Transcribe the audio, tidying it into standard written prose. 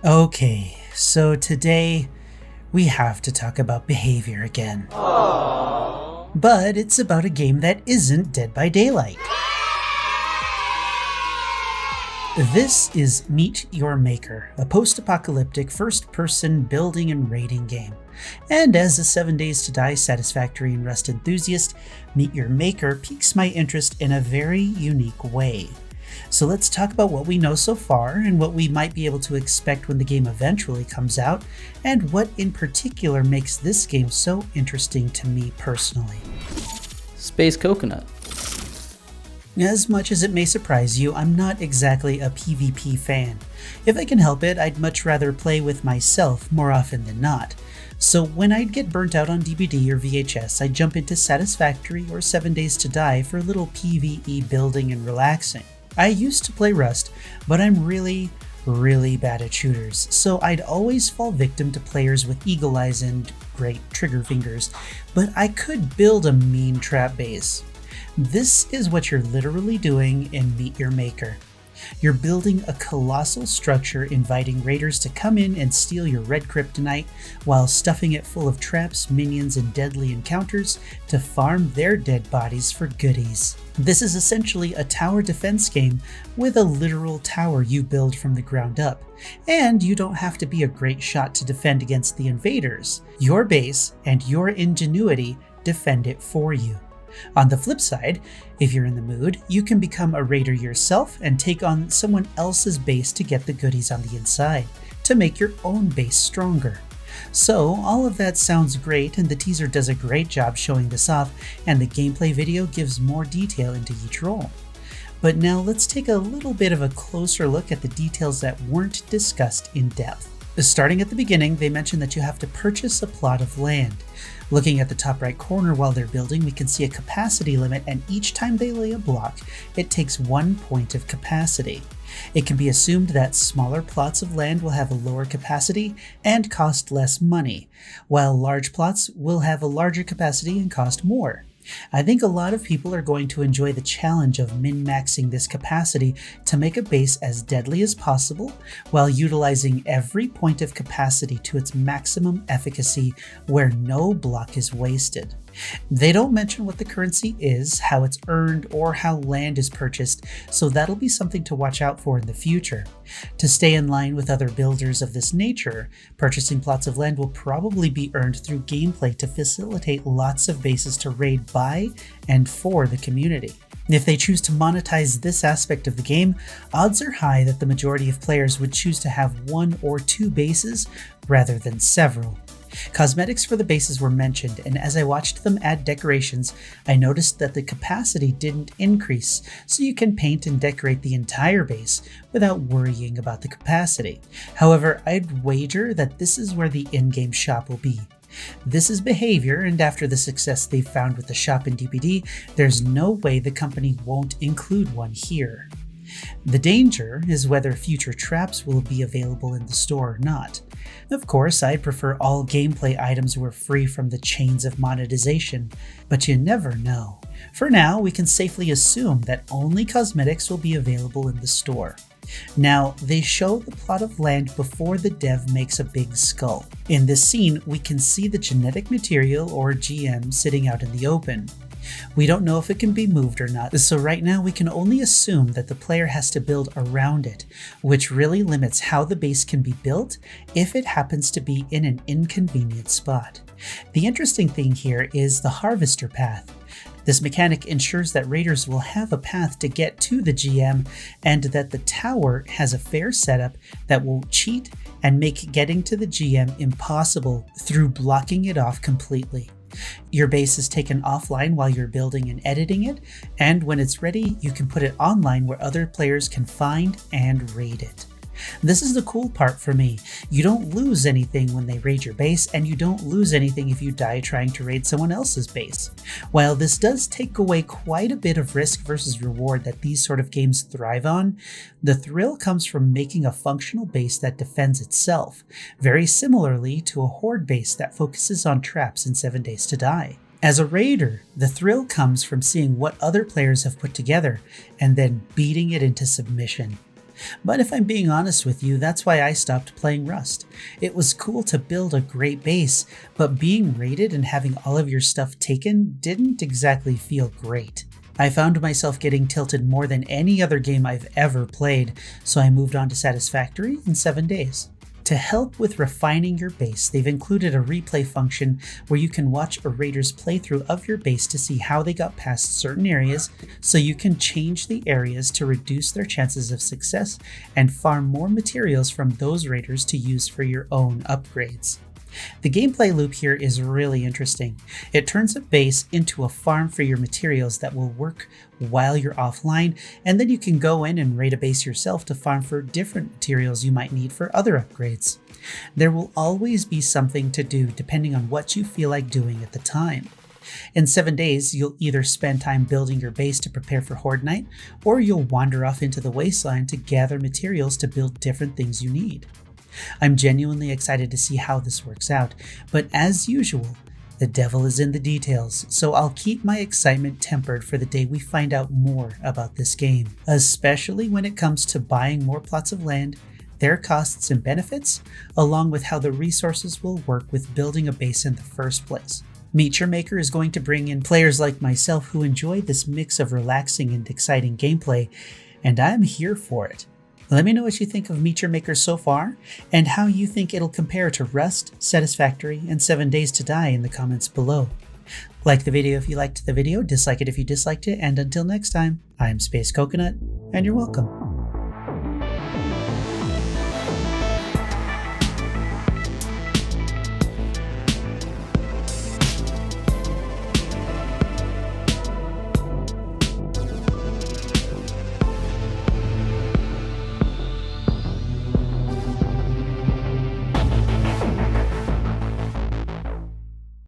Okay, so today we have to talk about behavior again. But it's about a game that isn't Dead by Daylight. This is Meet Your Maker, a post-apocalyptic first-person building and raiding game. And as a 7 Days to Die Satisfactory and Rust enthusiast, Meet Your Maker piques my interest in a very unique way. So let's talk about what we know so far and what we might be able to expect when the game eventually comes out, and what in particular makes this game so interesting to me personally. Space Coconut. As much as it may surprise you, I'm not exactly a PvP fan. If I can help it, I'd much rather play with myself more often than not. So when I'd get burnt out on DVD or VHS, I'd jump into Satisfactory or 7 Days to Die for a little PvE building and relaxing. I used to play Rust, but I'm really bad at shooters, so I'd always fall victim to players with eagle eyes and great trigger fingers, but I could build a mean trap base. This is what you're literally doing in Meet Your Maker. You're building a colossal structure inviting raiders to come in and steal your red kryptonite while stuffing it full of traps, minions, and deadly encounters to farm their dead bodies for goodies. This is essentially a tower defense game with a literal tower you build from the ground up. And you don't have to be a great shot to defend against the invaders. Your base and your ingenuity defend it for you. On the flip side, if you're in the mood, you can become a raider yourself and take on someone else's base to get the goodies on the inside, to make your own base stronger. So all of that sounds great, and the teaser does a great job showing this off, and the gameplay video gives more detail into each role. But now let's take a little bit of a closer look at the details that weren't discussed in depth. Starting at the beginning, they mentioned that you have to purchase a plot of land. Looking at the top right corner while they're building, we can see a capacity limit, and each time they lay a block, it takes 1 point of capacity. It can be assumed that smaller plots of land will have a lower capacity and cost less money, while large plots will have a larger capacity and cost more. I think a lot of people are going to enjoy the challenge of min-maxing this capacity to make a base as deadly as possible while utilizing every point of capacity to its maximum efficacy where no block is wasted. They don't mention what the currency is, how it's earned, or how land is purchased, so that'll be something to watch out for in the future. To stay in line with other builders of this nature, purchasing plots of land will probably be earned through gameplay to facilitate lots of bases to raid by and for the community. If they choose to monetize this aspect of the game, odds are high that the majority of players would choose to have 1 or 2 bases rather than several. Cosmetics for the bases were mentioned, and as I watched them add decorations, I noticed that the capacity didn't increase, so you can paint and decorate the entire base without worrying about the capacity. However, I'd wager that this is where the in-game shop will be. This is behavior, and after the success they've found with the shop in DBD, there's no way the company won't include one here. The danger is whether future traps will be available in the store or not. Of course, I'd prefer all gameplay items were free from the chains of monetization, but you never know. For now, we can safely assume that only cosmetics will be available in the store. Now, they show the plot of land before the dev makes a big skull. In this scene, we can see the genetic material, or GM, sitting out in the open. We don't know if it can be moved or not, so right now we can only assume that the player has to build around it, which really limits how the base can be built if it happens to be in an inconvenient spot. The interesting thing here is the harvester path. This mechanic ensures that raiders will have a path to get to the GM, and that the tower has a fair setup that won't cheat and make getting to the GM impossible through blocking it off completely. Your base is taken offline while you're building and editing it, and when it's ready, you can put it online where other players can find and raid it. This is the cool part for me. You don't lose anything when they raid your base, and you don't lose anything if you die trying to raid someone else's base. While this does take away quite a bit of risk versus reward that these sort of games thrive on, the thrill comes from making a functional base that defends itself, very similarly to a horde base that focuses on traps in 7 Days to Die. As a raider, the thrill comes from seeing what other players have put together and then beating it into submission. But if I'm being honest with you, that's why I stopped playing Rust. It was cool to build a great base, but being raided and having all of your stuff taken didn't exactly feel great. I found myself getting tilted more than any other game I've ever played, so I moved on to Satisfactory in 7 days. To help with refining your base, they've included a replay function where you can watch a raider's playthrough of your base to see how they got past certain areas, so you can change the areas to reduce their chances of success and farm more materials from those raiders to use for your own upgrades. The gameplay loop here is really interesting. It turns a base into a farm for your materials that will work while you're offline, and then you can go in and raid a base yourself to farm for different materials you might need for other upgrades. There will always be something to do depending on what you feel like doing at the time. In 7 days, you'll either spend time building your base to prepare for Horde Night, or you'll wander off into the wasteland to gather materials to build different things you need. I'm genuinely excited to see how this works out, but as usual, the devil is in the details, so I'll keep my excitement tempered for the day we find out more about this game, especially when it comes to buying more plots of land, their costs and benefits, along with how the resources will work with building a base in the first place. Meet Your Maker is going to bring in players like myself who enjoy this mix of relaxing and exciting gameplay, and I'm here for it. Let me know what you think of Meet Your Maker so far, and how you think it'll compare to Rust, Satisfactory, and 7 Days to Die in the comments below. Like the video if you liked the video, dislike it if you disliked it, and until next time, I'm Space Coconut, and you're welcome.